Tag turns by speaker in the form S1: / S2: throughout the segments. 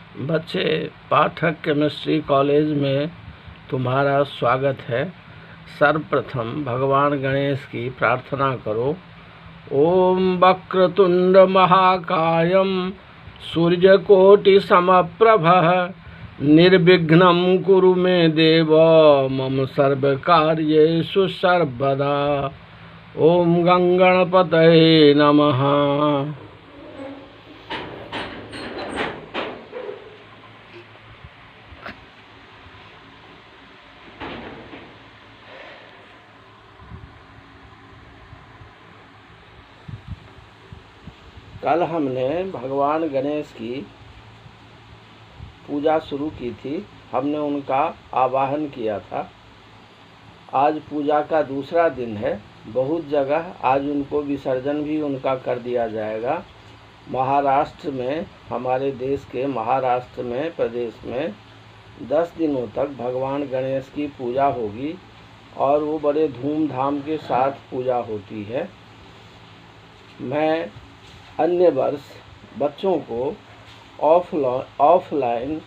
S1: बच्चे, पाठक chemistry college में तुम्हारा स्वागत है। सर्वप्रथम भगवान गणेश की प्रार्थना करो। ओम वक्रतुंड महाकायम सूर्यकोटि समप्रभः निर्विघ्नं कुरु मे देव मम सर्वकार्येषु सर्वदा। ओम गंगणपतये नमः। कल हमने भगवान गणेश की पूजा शुरू की थी। हमने उनका आवाहन किया था। आज पूजा का दूसरा दिन है। बहुत जगह आज उनको विसर्जन भी उनका कर दिया जाएगा। महाराष्ट्र में, हमारे देश के महाराष्ट्र में, प्रदेश में 10 दिनों तक भगवान गणेश की पूजा होगी और वो बड़े धूमधाम के साथ पूजा होती है। मैं अन्य वर्ष बच्चों को ऑफलाइन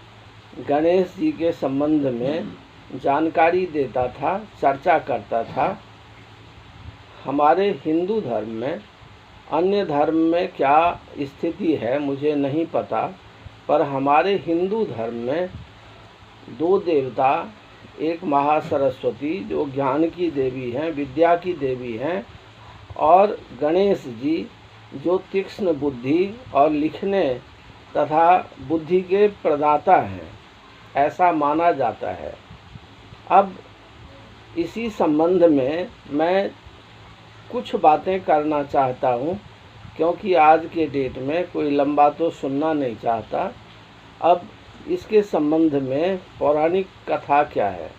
S1: गणेश जी के संबंध में जानकारी देता था, चर्चा करता था। हमारे हिंदू धर्म में, अन्य धर्म में क्या स्थिति है मुझे नहीं पता, पर हमारे हिंदू धर्म में 2 देवता, एक महासरस्वती जो ज्ञान की देवी हैं, विद्या की देवी हैं, और गणेश जी जो तीक्ष्ण बुद्धि और लिखने तथा बुद्धि के प्रदाता हैं, ऐसा माना जाता है। अब इसी संबंध में मैं कुछ बातें करना चाहता हूँ, क्योंकि आज के डेट में कोई लंबा तो सुनना नहीं चाहता। अब इसके संबंध में पौराणिक कथा क्या है?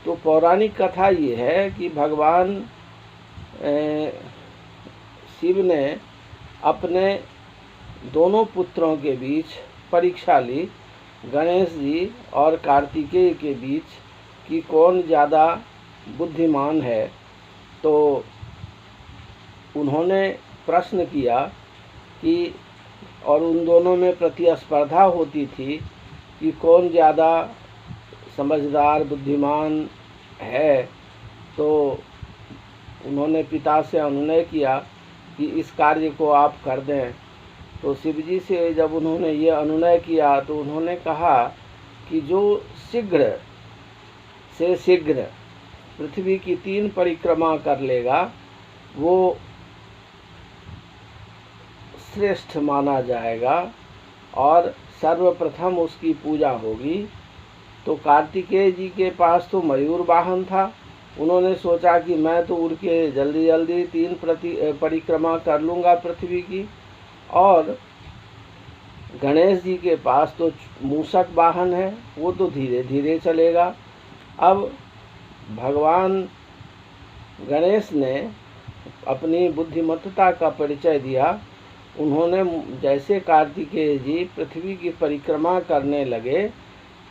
S1: तो पौराणिक कथा ये है कि भगवान शिव ने अपने दोनों पुत्रों के बीच परीक्षा ली, गणेश जी और कार्तिकेय के बीच, कि कौन ज़्यादा बुद्धिमान है। तो उन्होंने प्रश्न किया कि, और उन दोनों में प्रतिस्पर्धा होती थी कि कौन ज़्यादा समझदार बुद्धिमान है। तो उन्होंने पिता से अनुनय किया कि इस कार्य को आप कर दें। तो शिव जी से जब उन्होंने ये अनुनय किया तो उन्होंने कहा कि जो शीघ्र से शीघ्र पृथ्वी की 3 परिक्रमा कर लेगा वो श्रेष्ठ माना जाएगा और सर्वप्रथम उसकी पूजा होगी। तो कार्तिकेय जी के पास तो मयूर वाहन था। उन्होंने सोचा कि मैं तो उड़ के जल्दी जल्दी 3 परिक्रमा कर लूँगा पृथ्वी की, और गणेश जी के पास तो मूषक वाहन है, वो तो धीरे धीरे चलेगा। अब भगवान गणेश ने अपनी बुद्धिमत्ता का परिचय दिया। उन्होंने जैसे कार्तिकेय जी पृथ्वी की परिक्रमा करने लगे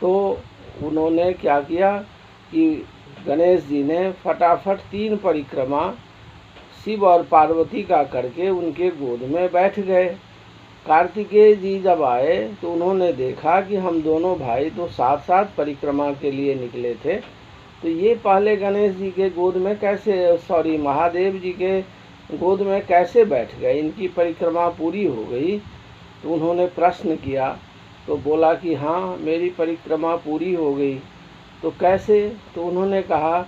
S1: तो उन्होंने क्या किया कि गणेश जी ने फटाफट 3 परिक्रमा शिव और पार्वती का करके उनके गोद में बैठ गए। कार्तिकेय जी जब आए तो उन्होंने देखा कि हम दोनों भाई तो साथ साथ परिक्रमा के लिए निकले थे, तो ये पहले गणेश जी के गोद में कैसे, महादेव जी के गोद में कैसे बैठ गए, इनकी परिक्रमा पूरी हो गई। तो उन्होंने प्रश्न किया तो बोला कि हाँ, मेरी परिक्रमा पूरी हो गई। तो कैसे? तो उन्होंने कहा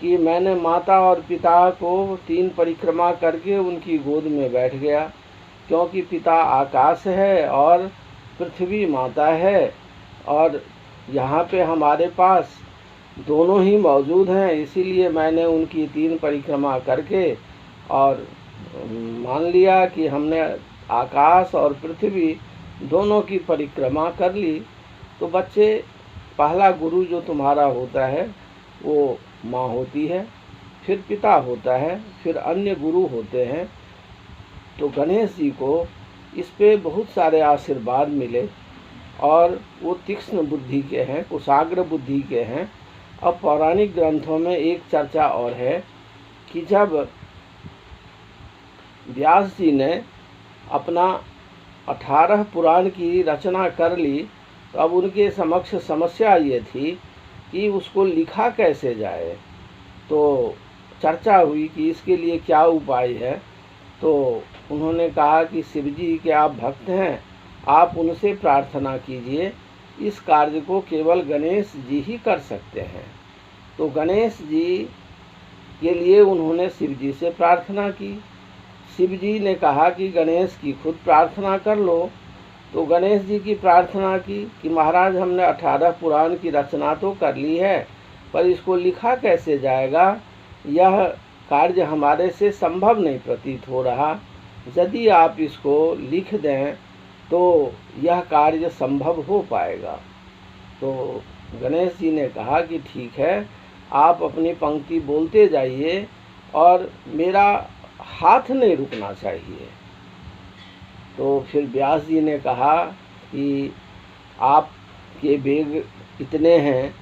S1: कि मैंने माता और पिता को 3 परिक्रमा करके उनकी गोद में बैठ गया, क्योंकि पिता आकाश है और पृथ्वी माता है, और यहाँ पे हमारे पास दोनों ही मौजूद हैं, इसीलिए मैंने उनकी 3 परिक्रमा करके और मान लिया कि हमने आकाश और पृथ्वी दोनों की परिक्रमा कर ली। तो बच्चे, पहला गुरु जो तुम्हारा होता है वो माँ होती है, फिर पिता होता है, फिर अन्य गुरु होते हैं। तो गणेश जी को इस पे बहुत सारे आशीर्वाद मिले और वो तीक्ष्ण बुद्धि के हैं, कुशाग्र बुद्धि के हैं। अब पौराणिक ग्रंथों में एक चर्चा और है कि जब व्यास जी ने अपना 18 पुराण की रचना कर ली, तो अब उनके समक्ष समस्या ये थी कि उसको लिखा कैसे जाए। तो चर्चा हुई कि इसके लिए क्या उपाय है। तो उन्होंने कहा कि शिव जी के आप भक्त हैं, आप उनसे प्रार्थना कीजिए, इस कार्य को केवल गणेश जी ही कर सकते हैं। तो गणेश जी के लिए उन्होंने शिव जी से प्रार्थना की। शिव जी ने कहा कि गणेश की खुद प्रार्थना कर लो। तो गणेश जी की प्रार्थना की कि महाराज, हमने 18 पुराण की रचना तो कर ली है, पर इसको लिखा कैसे जाएगा, यह कार्य हमारे से संभव नहीं प्रतीत हो रहा। यदि आप इसको लिख दें तो यह कार्य संभव हो पाएगा। तो गणेश जी ने कहा कि ठीक है, आप अपनी पंक्ति बोलते जाइए और मेरा हाथ नहीं रुकना चाहिए। तो फिर व्यास जी ने कहा कि आपके वेग इतने हैं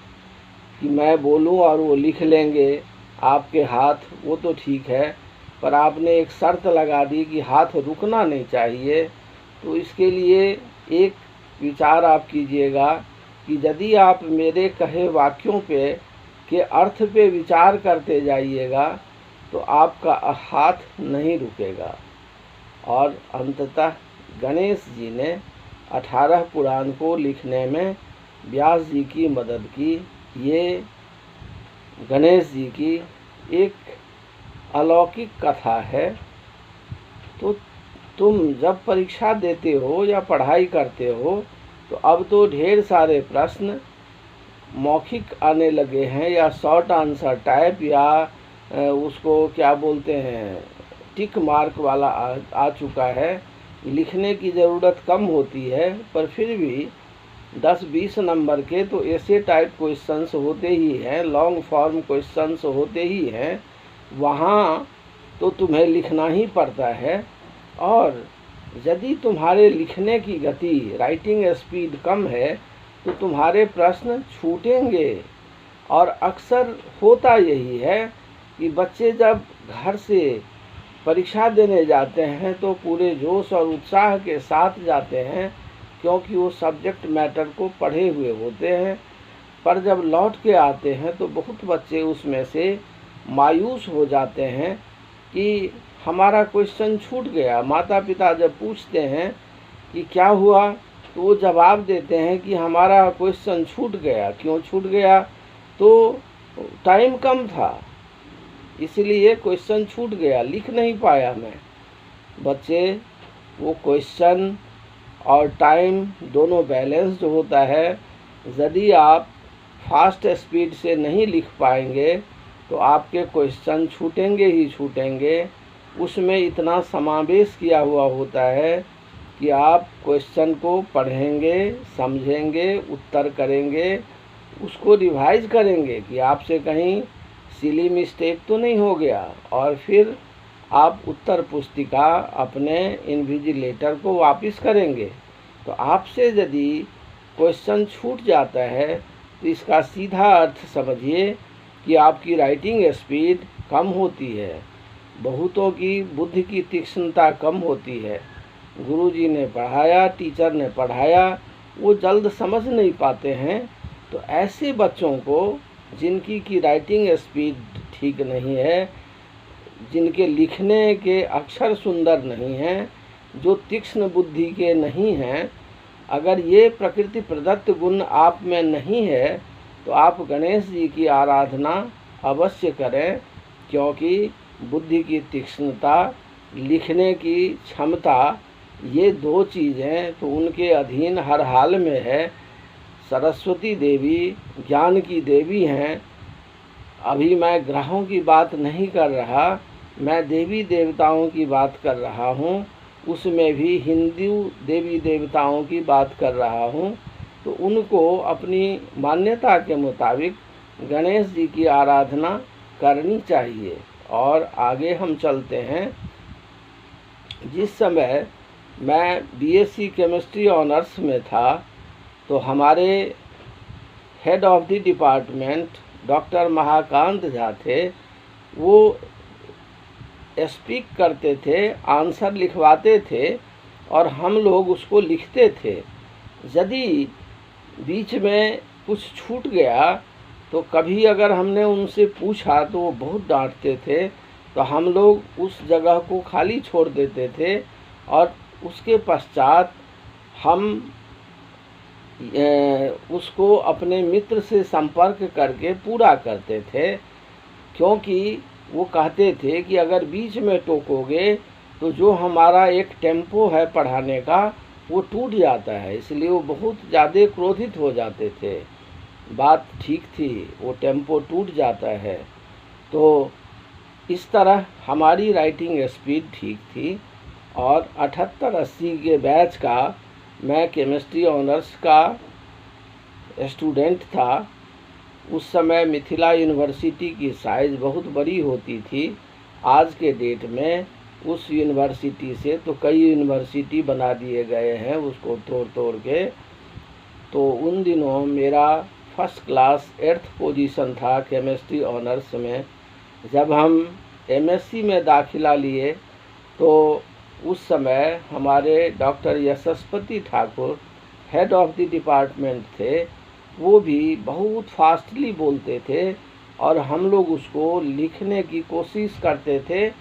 S1: कि मैं बोलूं और वो लिख लेंगे आपके हाथ, वो तो ठीक है, पर आपने एक शर्त लगा दी कि हाथ रुकना नहीं चाहिए। तो इसके लिए एक विचार आप कीजिएगा कि यदि आप मेरे कहे वाक्यों पे के अर्थ पे विचार करते जाइएगा तो आपका हाथ नहीं रुकेगा। और अंततः गणेश जी ने 18 पुराण को लिखने में व्यास जी की मदद की। ये गणेश जी की एक अलौकिक कथा है। तो तुम जब परीक्षा देते हो या पढ़ाई करते हो तो अब तो ढेर सारे प्रश्न मौखिक आने लगे हैं, या शॉर्ट आंसर टाइप, या उसको क्या बोलते हैं, टिक मार्क वाला आ चुका है। लिखने की ज़रूरत कम होती है, पर फिर भी 10-20 नंबर के तो ऐसे टाइप क्वेश्चंस होते ही हैं, लॉन्ग फॉर्म क्वेश्चंस होते ही हैं। वहाँ तो तुम्हें लिखना ही पड़ता है। और यदि तुम्हारे लिखने की गति, राइटिंग स्पीड कम है, तो तुम्हारे प्रश्न छूटेंगे। और अक्सर होता यही है कि बच्चे जब घर से परीक्षा देने जाते हैं तो पूरे जोश और उत्साह के साथ जाते हैं, क्योंकि वो सब्जेक्ट मैटर को पढ़े हुए होते हैं। पर जब लौट के आते हैं तो बहुत बच्चे उसमें से मायूस हो जाते हैं कि हमारा क्वेश्चन छूट गया। माता पिता जब पूछते हैं कि क्या हुआ, तो वो जवाब देते हैं कि हमारा क्वेश्चन छूट गया। क्यों छूट गया? तो टाइम कम था, इसलिए क्वेश्चन छूट गया, लिख नहीं पाया मैं। बच्चे, वो क्वेश्चन और टाइम दोनों बैलेंस्ड होता है। यदि आप फास्ट स्पीड से नहीं लिख पाएंगे तो आपके क्वेश्चन छूटेंगे ही छूटेंगे। उसमें इतना समावेश किया हुआ होता है कि आप क्वेश्चन को पढ़ेंगे, समझेंगे, उत्तर करेंगे, उसको रिवाइज करेंगे कि आपसे कहीं सिली मिस्टेक तो नहीं हो गया, और फिर आप उत्तर पुस्तिका अपने इन्विजिलेटर को वापस करेंगे। तो आपसे यदि क्वेश्चन छूट जाता है तो इसका सीधा अर्थ समझिए कि आपकी राइटिंग स्पीड कम होती है, बहुतों की बुद्धि की तीक्ष्णता कम होती है। गुरुजी ने पढ़ाया, टीचर ने पढ़ाया, वो जल्द समझ नहीं पाते हैं। तो ऐसे बच्चों को जिनकी की राइटिंग स्पीड ठीक नहीं है, जिनके लिखने के अक्षर सुंदर नहीं हैं, जो तीक्ष्ण बुद्धि के नहीं हैं, अगर ये प्रकृति प्रदत्त गुण आप में नहीं है तो आप गणेश जी की आराधना अवश्य करें, क्योंकि बुद्धि की तीक्ष्णता, लिखने की क्षमता, ये दो चीज़ें तो उनके अधीन हर हाल में है। सरस्वती देवी ज्ञान की देवी हैं। अभी मैं ग्रहों की बात नहीं कर रहा, मैं देवी देवताओं की बात कर रहा हूँ, उसमें भी हिंदू देवी देवताओं की बात कर रहा हूँ। तो उनको अपनी मान्यता के मुताबिक गणेश जी की आराधना करनी चाहिए। और आगे हम चलते हैं। जिस समय मैं बीएससी केमिस्ट्री ऑनर्स में था तो हमारे head of the department doctor Mahakant Jha थे। वो स्पीक करते थे, आंसर लिखवाते थे, और हम लोग उसको लिखते थे। यदि बीच में कुछ छूट गया तो कभी अगर हमने उनसे पूछा तो वो बहुत डांटते थे, तो हम लोग उस जगह को खाली छोड़ देते थे और उसके पश्चात हम उसको अपने मित्र से संपर्क करके पूरा करते थे, क्योंकि वो कहते थे कि अगर बीच में टोकोगे तो जो हमारा एक टेम्पो है पढ़ाने का वो टूट जाता है। इसलिए वो बहुत ज़्यादा क्रोधित हो जाते थे। बात ठीक थी, वो टेम्पो टूट जाता है। तो इस तरह हमारी राइटिंग स्पीड ठीक थी और 78-80 के बैच का मैं केमिस्ट्री ऑनर्स का स्टूडेंट था। उस समय मिथिला यूनिवर्सिटी की साइज़ बहुत बड़ी होती थी। आज के डेट में उस यूनिवर्सिटी से तो कई यूनिवर्सिटी बना दिए गए हैं उसको तोड़ तोड़ के। तो उन दिनों मेरा फर्स्ट क्लास 8th पोजीशन था केमिस्ट्री ऑनर्स में। जब हम एमएससी में दाखिला लिए तो उस समय हमारे doctor Yashaspati Thakur head of the department थे। वो भी बहुत फास्टली बोलते थे और हम लोग उसको लिखने की कोशिश करते थे,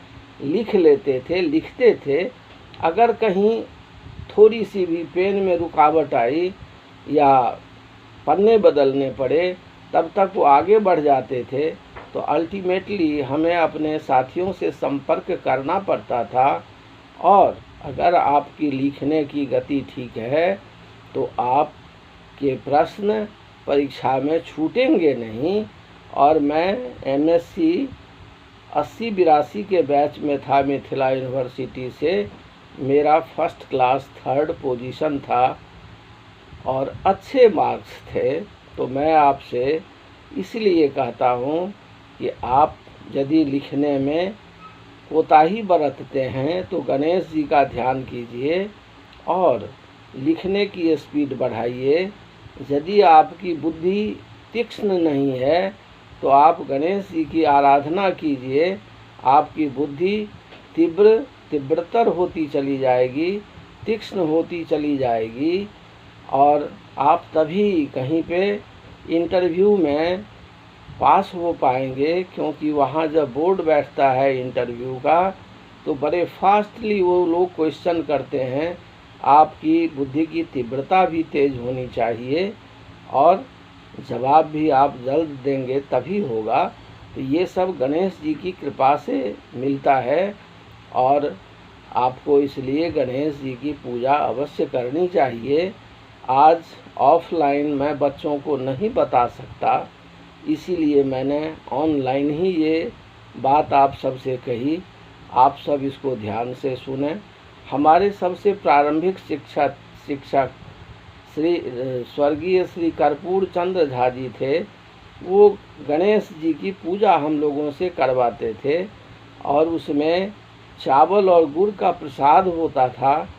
S1: लिख लेते थे, लिखते थे। अगर कहीं थोड़ी सी भी पेन में रुकावट आई या पन्ने बदलने पड़े तब तक वो आगे बढ़ जाते थे। तो अल्टीमेटली हमें अपने साथियों से संपर्क करना पड़ता था। और अगर आपकी लिखने की गति ठीक है तो आपके प्रश्न परीक्षा में छूटेंगे नहीं। और मैं एमएससी 80-82 के बैच में था मिथिला यूनिवर्सिटी से। मेरा फर्स्ट क्लास 3rd पोजीशन था और अच्छे मार्क्स थे। तो मैं आपसे इसलिए कहता हूँ कि आप यदि लिखने में कोताही बरतते हैं तो गणेश जी का ध्यान कीजिए और लिखने की स्पीड बढ़ाइए। यदि आपकी बुद्धि तीक्ष्ण नहीं है तो आप गणेश जी की आराधना कीजिए। आपकी बुद्धि तीव्रतर होती चली जाएगी, तीक्ष्ण होती चली जाएगी और आप तभी कहीं पे इंटरव्यू में पास हो पाएंगे। क्योंकि वहाँ जब बोर्ड बैठता है इंटरव्यू का तो बड़े फास्टली वो लोग क्वेश्चन करते हैं। आपकी बुद्धि की तीव्रता भी तेज होनी चाहिए और जवाब भी आप जल्द देंगे तभी होगा। तो ये सब गणेश जी की कृपा से मिलता है और आपको इसलिए गणेश जी की पूजा अवश्य करनी चाहिए। आज ऑफलाइन मैं बच्चों को नहीं बता सकता, इसीलिए मैंने ऑनलाइन ही ये बात आप सबसे कही। आप सब इसको ध्यान से सुने। हमारे सबसे प्रारंभिक शिक्षक स्वर्गीय श्री कर्पूर चंद्र झा जी थे। वो गणेश जी की पूजा हम लोगों से करवाते थे और उसमें चावल और गुड़ का प्रसाद होता था।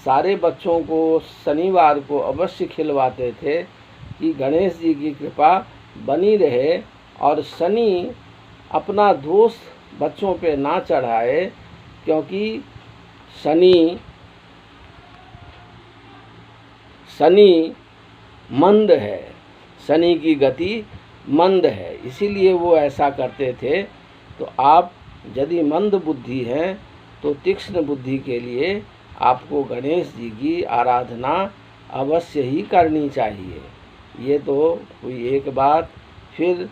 S1: सारे बच्चों को शनिवार को अवश्य खिलवाते थे कि गणेश जी की कृपा बनी रहे और शनि अपना दोष बच्चों पे ना चढ़ाए। क्योंकि शनि मंद है, शनि की गति मंद है, इसीलिए वो ऐसा करते थे। तो आप यदि मंद बुद्धि हैं तो तीक्ष्ण बुद्धि के लिए आपको गणेश जी की आराधना अवश्य ही करनी चाहिए। ये तो हुई एक बात। फिर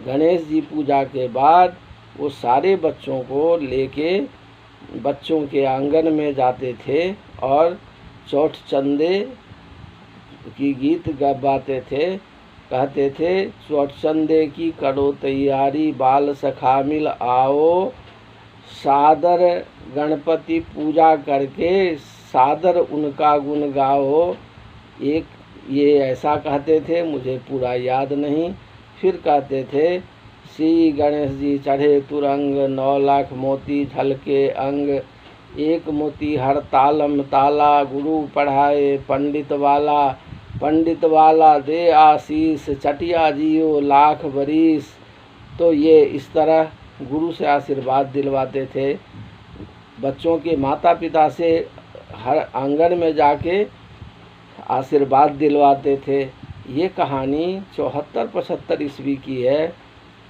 S1: गणेश जी पूजा के बाद वो सारे बच्चों को लेके बच्चों के आंगन में जाते थे और चौठ चंदे की गीत गवाते थे। कहते थे चौठ चंदे की करो तैयारी, बाल सखा मिल आओ, सादर गणपति पूजा करके सादर उनका गुण गाओ। एक ये ऐसा कहते थे, मुझे पूरा याद नहीं। फिर कहते थे श्री गणेश जी चढ़े तुरंग, 9 लाख मोती झलके अंग, एक मोती हर तालम ताला, गुरु पढ़ाए पंडित वाला दे आशीष, चटिया जियो लाख बरिस। तो ये इस तरह गुरु से आशीर्वाद दिलवाते थे। बच्चों के माता पिता से हर आंगन में जाके आशीर्वाद दिलवाते थे। ये कहानी 74-75 ईस्वी की है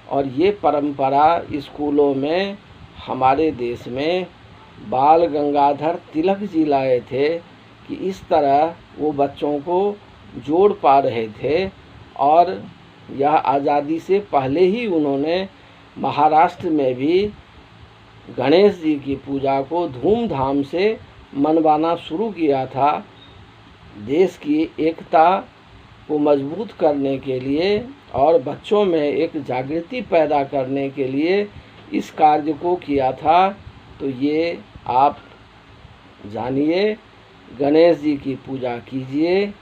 S1: और ये परंपरा स्कूलों में हमारे देश में बाल गंगाधर तिलक जी लाए थे कि इस तरह वो बच्चों को जोड़ पा रहे थे। और यह आज़ादी से पहले ही उन्होंने महाराष्ट्र में भी गणेश जी की पूजा को धूमधाम से मनवाना शुरू किया था। देश की एकता को मजबूत करने के लिए और बच्चों में एक जागृति पैदा करने के लिए इस कार्य को किया था। तो ये आप जानिए, गणेश जी की पूजा कीजिए।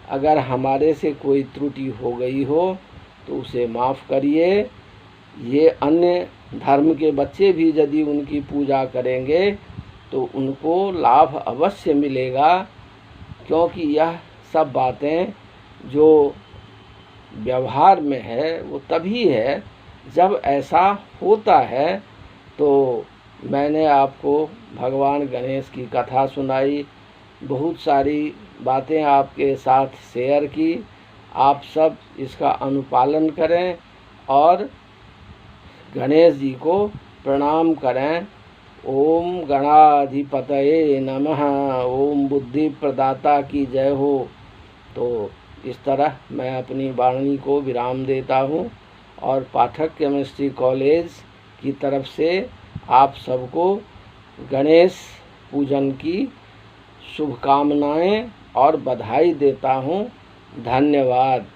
S1: अगर हमारे से कोई त्रुटि हो गई हो तो उसे माफ़ करिए। ये अन्य धर्म के बच्चे भी यदि उनकी पूजा करेंगे तो उनको लाभ अवश्य मिलेगा, क्योंकि यह सब बातें जो व्यवहार में है वो तभी है जब ऐसा होता है। तो मैंने आपको भगवान गणेश की कथा सुनाई, बहुत सारी बातें आपके साथ शेयर की। आप सब इसका अनुपालन करें और गणेश जी को प्रणाम करें। ओम गणाधिपतये नमः। ओम बुद्धि प्रदाता की जय हो। तो इस तरह मैं अपनी वाणी को विराम देता हूँ और पाठक केमिस्ट्री कॉलेज की तरफ से आप सबको गणेश पूजन की शुभकामनाएं और बधाई देता हूँ। धन्यवाद।